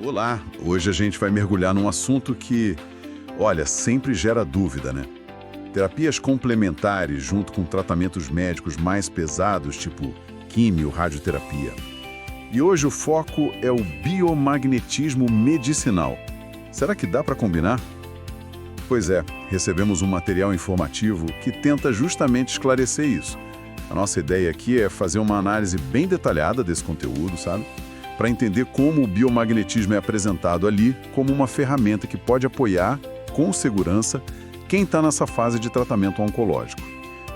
Olá, hoje a gente vai mergulhar num assunto que, olha, sempre gera dúvida, né? Terapias complementares junto com tratamentos médicos mais pesados, tipo químio, radioterapia. E hoje o foco é o biomagnetismo medicinal. Será que dá para combinar? Pois é, recebemos um material informativo que tenta justamente esclarecer isso. A nossa ideia aqui é fazer uma análise bem detalhada desse conteúdo, sabe? Para entender como o biomagnetismo é apresentado ali como uma ferramenta que pode apoiar, com segurança, quem está nessa fase de tratamento oncológico.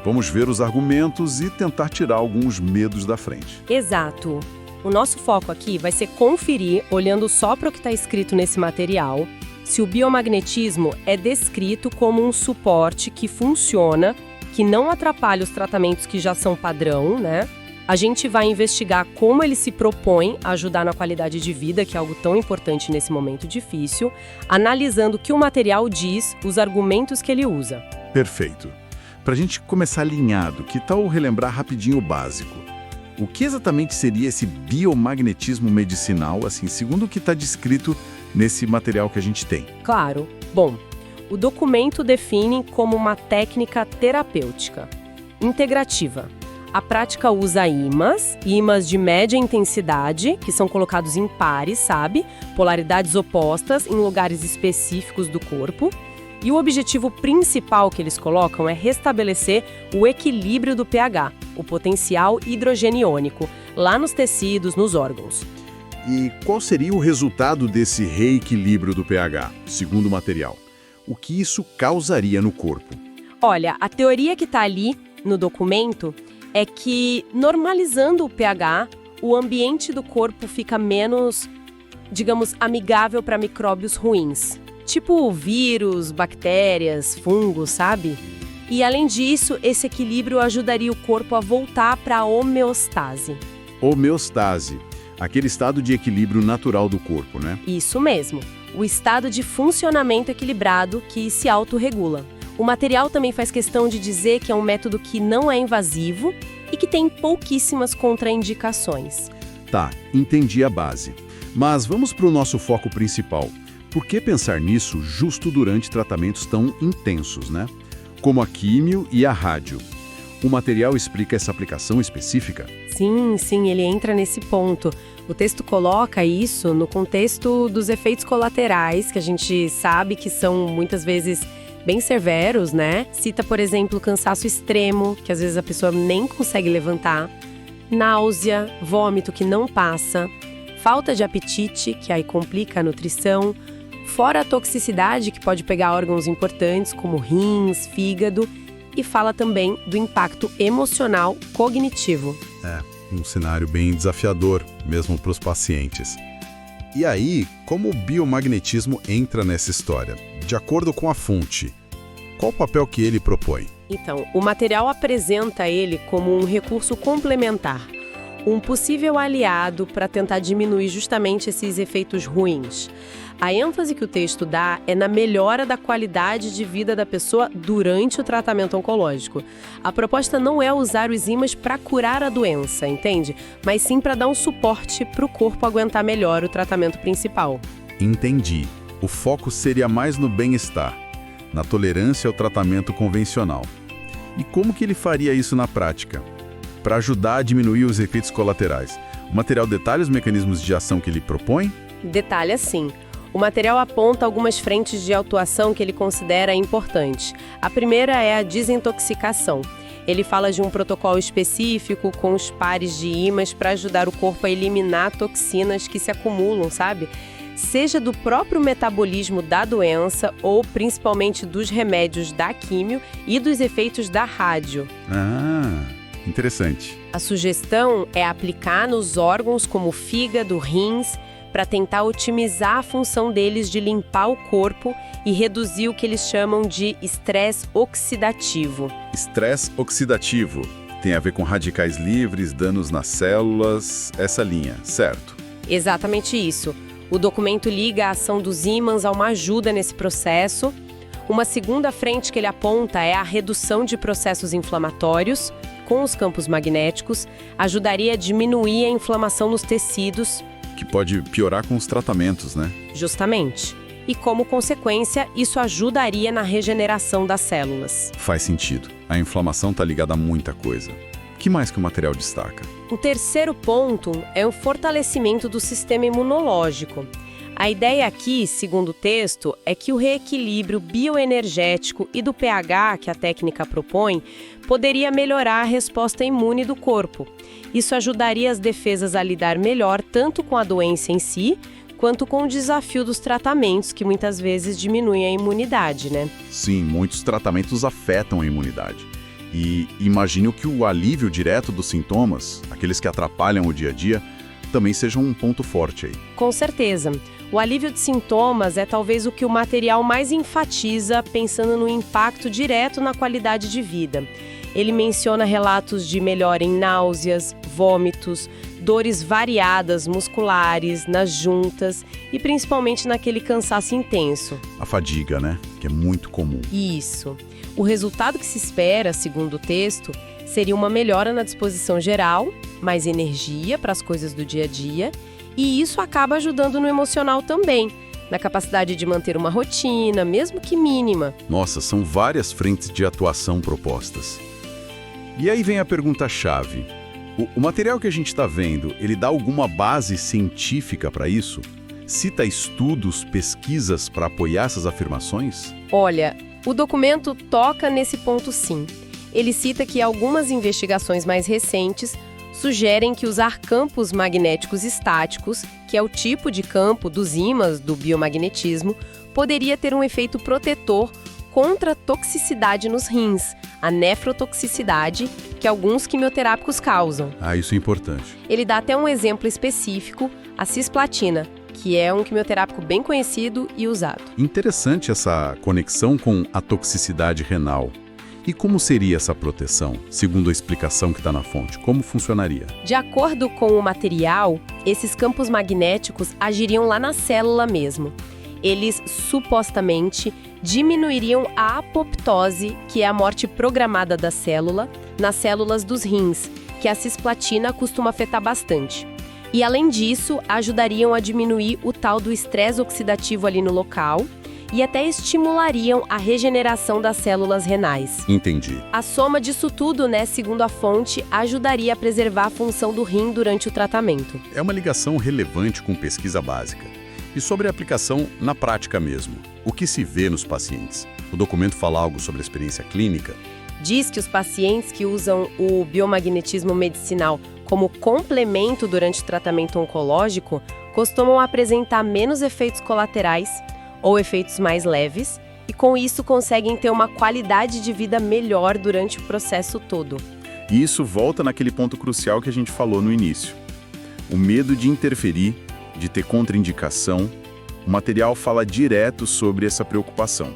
Vamos ver os argumentos e tentar tirar alguns medos da frente. Exato. O nosso foco aqui vai ser conferir, olhando só para o que está escrito nesse material, se o biomagnetismo é descrito como um suporte que funciona, que não atrapalha os tratamentos que já são padrão, né? A gente vai investigar como ele se propõe a ajudar na qualidade de vida, que é algo tão importante nesse momento difícil, analisando o que o material diz, os argumentos que ele usa. Perfeito. Para a gente começar alinhado, que tal relembrar rapidinho o básico? O que exatamente seria esse biomagnetismo medicinal, assim, segundo o que está descrito nesse material que a gente tem? Claro. Bom, o documento define como uma técnica terapêutica, integrativa. A prática usa ímãs de média intensidade, que são colocados em pares, sabe? Polaridades opostas em lugares específicos do corpo. E o objetivo principal que eles colocam é restabelecer o equilíbrio do pH, o potencial hidrogeniônico, lá nos tecidos, nos órgãos. E qual seria o resultado desse reequilíbrio do pH, segundo o material? O que isso causaria no corpo? Olha, a teoria que está ali no documento é que, normalizando o pH, o ambiente do corpo fica menos, digamos, amigável para micróbios ruins. Tipo vírus, bactérias, fungos, sabe? E, além disso, esse equilíbrio ajudaria o corpo a voltar para a homeostase. Homeostase, aquele estado de equilíbrio natural do corpo, né? Isso mesmo, o estado de funcionamento equilibrado que se autorregula. O material também faz questão de dizer que é um método que não é invasivo e que tem pouquíssimas contraindicações. Tá, entendi a base. Mas vamos para o nosso foco principal. Por que pensar nisso justo durante tratamentos tão intensos, né? Como a químio e a rádio. O material explica essa aplicação específica? Sim, ele entra nesse ponto. O texto coloca isso no contexto dos efeitos colaterais, que a gente sabe que são muitas vezes bem severos, né? Cita, por exemplo, cansaço extremo, que às vezes a pessoa nem consegue levantar, náusea, vômito que não passa, falta de apetite, que aí complica a nutrição, fora a toxicidade, que pode pegar órgãos importantes como rins, fígado, e fala também do impacto emocional cognitivo. Um cenário bem desafiador, mesmo para os pacientes. E aí, como o biomagnetismo entra nessa história? De acordo com a fonte, qual o papel que ele propõe? Então, o material apresenta ele como um recurso complementar, um possível aliado para tentar diminuir justamente esses efeitos ruins. A ênfase que o texto dá é na melhora da qualidade de vida da pessoa durante o tratamento oncológico. A proposta não é usar os ímãs para curar a doença, entende? Mas sim para dar um suporte para o corpo aguentar melhor o tratamento principal. Entendi. O foco seria mais no bem-estar, na tolerância ao tratamento convencional. E como que ele faria isso na prática? Para ajudar a diminuir os efeitos colaterais. O material detalha os mecanismos de ação que ele propõe? Detalha sim. O material aponta algumas frentes de atuação que ele considera importantes. A primeira é a desintoxicação. Ele fala de um protocolo específico com os pares de ímãs para ajudar o corpo a eliminar toxinas que se acumulam, sabe? Seja do próprio metabolismo da doença ou principalmente dos remédios da químio e dos efeitos da rádio. Interessante. A sugestão é aplicar nos órgãos como fígado, rins, para tentar otimizar a função deles de limpar o corpo e reduzir o que eles chamam de estresse oxidativo. Estresse oxidativo tem a ver com radicais livres, danos nas células, essa linha, certo? Exatamente isso. O documento liga a ação dos ímãs a uma ajuda nesse processo. Uma segunda frente que ele aponta é a redução de processos inflamatórios com os campos magnéticos, ajudaria a diminuir a inflamação nos tecidos, que pode piorar com os tratamentos, né? Justamente. E como consequência, isso ajudaria na regeneração das células. Faz sentido. A inflamação está ligada a muita coisa. O que mais que o material destaca? O terceiro ponto é o fortalecimento do sistema imunológico. A ideia aqui, segundo o texto, é que o reequilíbrio bioenergético e do pH que a técnica propõe poderia melhorar a resposta imune do corpo. Isso ajudaria as defesas a lidar melhor tanto com a doença em si, quanto com o desafio dos tratamentos, que muitas vezes diminuem a imunidade, né? Sim, muitos tratamentos afetam a imunidade. E imagino que o alívio direto dos sintomas, aqueles que atrapalham o dia a dia, também sejam um ponto forte aí. Com certeza. O alívio de sintomas é talvez o que o material mais enfatiza, pensando no impacto direto na qualidade de vida. Ele menciona relatos de melhora em náuseas, vômitos, dores variadas musculares, nas juntas e principalmente naquele cansaço intenso. A fadiga, né? Que é muito comum. Isso. O resultado que se espera, segundo o texto, seria uma melhora na disposição geral, mais energia para as coisas do dia a dia, e isso acaba ajudando no emocional também, na capacidade de manter uma rotina, mesmo que mínima. Nossa, são várias frentes de atuação propostas. E aí vem a pergunta-chave. O material que a gente está vendo, ele dá alguma base científica para isso? Cita estudos, pesquisas para apoiar essas afirmações? Olha, o documento toca nesse ponto sim. Ele cita que algumas investigações mais recentes sugerem que usar campos magnéticos estáticos, que é o tipo de campo dos ímãs do biomagnetismo, poderia ter um efeito protetor contra a toxicidade nos rins, a nefrotoxicidade que alguns quimioterápicos causam. Ah, isso é importante. Ele dá até um exemplo específico, a cisplatina, que é um quimioterápico bem conhecido e usado. Interessante essa conexão com a toxicidade renal. E como seria essa proteção, segundo a explicação que está na fonte? Como funcionaria? De acordo com o material, esses campos magnéticos agiriam lá na célula mesmo. Eles, supostamente, diminuiriam a apoptose, que é a morte programada da célula, nas células dos rins, que a cisplatina costuma afetar bastante. E, além disso, ajudariam a diminuir o tal do estresse oxidativo ali no local e até estimulariam a regeneração das células renais. Entendi. A soma disso tudo, segundo a fonte, ajudaria a preservar a função do rim durante o tratamento. É uma ligação relevante com pesquisa básica. E sobre a aplicação na prática mesmo, o que se vê nos pacientes? O documento fala algo sobre a experiência clínica? Diz que os pacientes que usam o biomagnetismo medicinal como complemento durante o tratamento oncológico costumam apresentar menos efeitos colaterais ou efeitos mais leves e, com isso, conseguem ter uma qualidade de vida melhor durante o processo todo. E isso volta naquele ponto crucial que a gente falou no início. O medo de interferir, de ter contraindicação. O material fala direto sobre essa preocupação,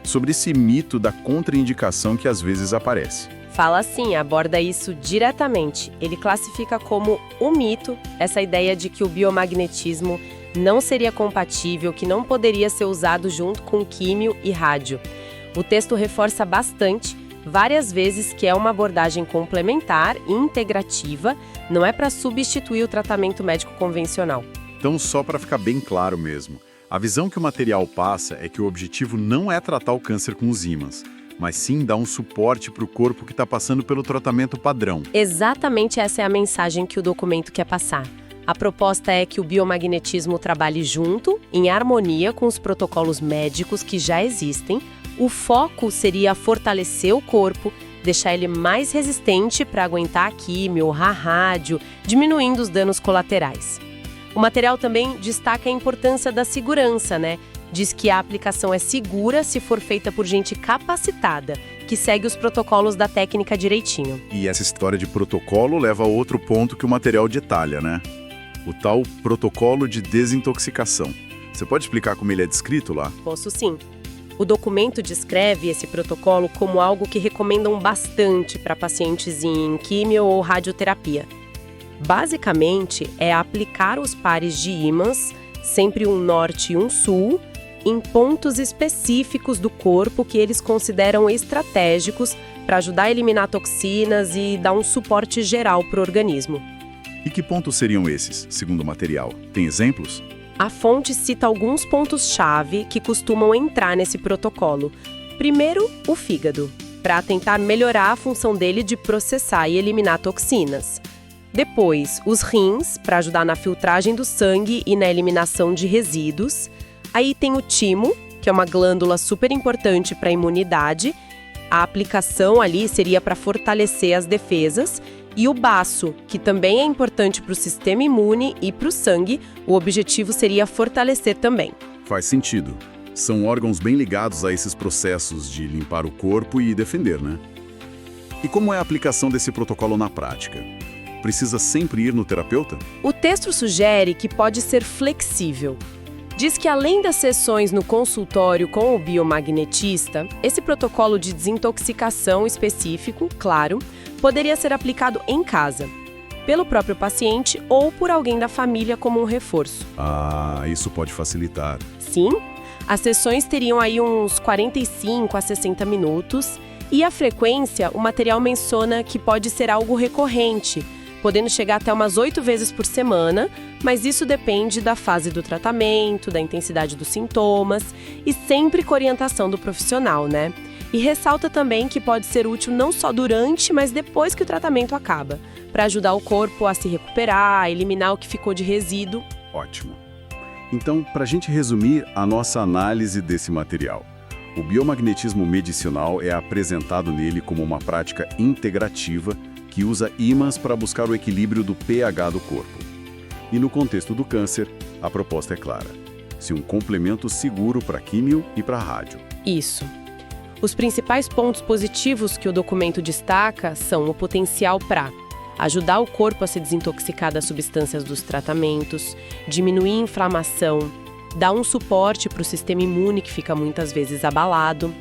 sobre esse mito da contraindicação que às vezes aparece. Fala assim, aborda isso diretamente. Ele classifica como um mito essa ideia de que o biomagnetismo não seria compatível, que não poderia ser usado junto com químio e rádio. O texto reforça bastante, várias vezes, que é uma abordagem complementar e integrativa, não é para substituir o tratamento médico convencional. Então, só para ficar bem claro mesmo, a visão que o material passa é que o objetivo não é tratar o câncer com os ímãs, mas sim dar um suporte para o corpo que está passando pelo tratamento padrão. Exatamente essa é a mensagem que o documento quer passar. A proposta é que o biomagnetismo trabalhe junto, em harmonia com os protocolos médicos que já existem. O foco seria fortalecer o corpo, deixar ele mais resistente para aguentar a químio, a rádio, diminuindo os danos colaterais. O material também destaca a importância da segurança, Diz que a aplicação é segura se for feita por gente capacitada, que segue os protocolos da técnica direitinho. E essa história de protocolo leva a outro ponto que o material detalha, O tal protocolo de desintoxicação. Você pode explicar como ele é descrito lá? Posso sim. O documento descreve esse protocolo como algo que recomendam bastante para pacientes em químio ou radioterapia. Basicamente, é aplicar os pares de ímãs, sempre um norte e um sul, em pontos específicos do corpo que eles consideram estratégicos para ajudar a eliminar toxinas e dar um suporte geral para o organismo. E que pontos seriam esses, segundo o material? Tem exemplos? A fonte cita alguns pontos-chave que costumam entrar nesse protocolo. Primeiro, o fígado, para tentar melhorar a função dele de processar e eliminar toxinas. Depois, os rins, para ajudar na filtragem do sangue e na eliminação de resíduos. Aí tem o timo, que é uma glândula super importante para a imunidade. A aplicação ali seria para fortalecer as defesas. E o baço, que também é importante para o sistema imune e para o sangue. O objetivo seria fortalecer também. Faz sentido. São órgãos bem ligados a esses processos de limpar o corpo e defender, né? E como é a aplicação desse protocolo na prática? Precisa sempre ir no terapeuta? O texto sugere que pode ser flexível. Diz que além das sessões no consultório com o biomagnetista, esse protocolo de desintoxicação específico, claro, poderia ser aplicado em casa, pelo próprio paciente ou por alguém da família como um reforço. Ah, isso pode facilitar. Sim, as sessões teriam aí uns 45 a 60 minutos e a frequência, o material menciona que pode ser algo recorrente, podendo chegar até umas 8 vezes por semana, mas isso depende da fase do tratamento, da intensidade dos sintomas e sempre com orientação do profissional, né? E ressalta também que pode ser útil não só durante, mas depois que o tratamento acaba, para ajudar o corpo a se recuperar, a eliminar o que ficou de resíduo. Ótimo. Então, para a gente resumir a nossa análise desse material, o biomagnetismo medicinal é apresentado nele como uma prática integrativa que usa ímãs para buscar o equilíbrio do pH do corpo. E no contexto do câncer, a proposta é clara: ser um complemento seguro para químio e para rádio. Isso. Os principais pontos positivos que o documento destaca são o potencial para ajudar o corpo a se desintoxicar das substâncias dos tratamentos, diminuir a inflamação, dar um suporte para o sistema imune que fica muitas vezes abalado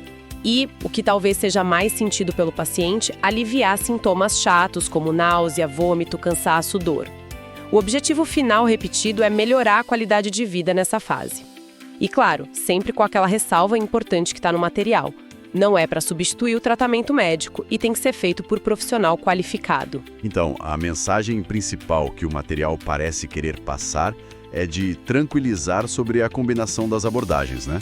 e, o que talvez seja mais sentido pelo paciente, aliviar sintomas chatos como náusea, vômito, cansaço, dor. O objetivo final repetido é melhorar a qualidade de vida nessa fase. E claro, sempre com aquela ressalva importante que está no material. Não é para substituir o tratamento médico e tem que ser feito por profissional qualificado. Então, a mensagem principal que o material parece querer passar é de tranquilizar sobre a combinação das abordagens, né?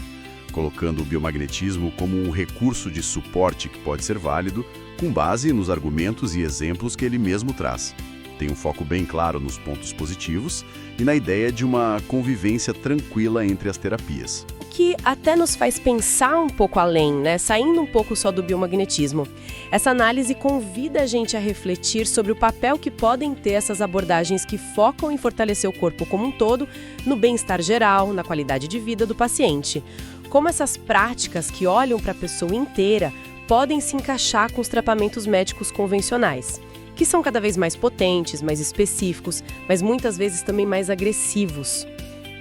Colocando o biomagnetismo como um recurso de suporte que pode ser válido, com base nos argumentos e exemplos que ele mesmo traz. Tem um foco bem claro nos pontos positivos e na ideia de uma convivência tranquila entre as terapias. O que até nos faz pensar um pouco além, né? Saindo um pouco só do biomagnetismo. Essa análise convida a gente a refletir sobre o papel que podem ter essas abordagens que focam em fortalecer o corpo como um todo, no bem-estar geral, na qualidade de vida do paciente. Como essas práticas que olham para a pessoa inteira podem se encaixar com os tratamentos médicos convencionais, que são cada vez mais potentes, mais específicos, mas muitas vezes também mais agressivos.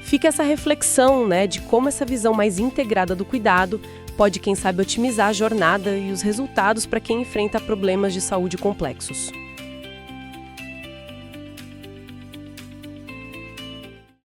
Fica essa reflexão, né, de como essa visão mais integrada do cuidado pode, quem sabe, otimizar a jornada e os resultados para quem enfrenta problemas de saúde complexos.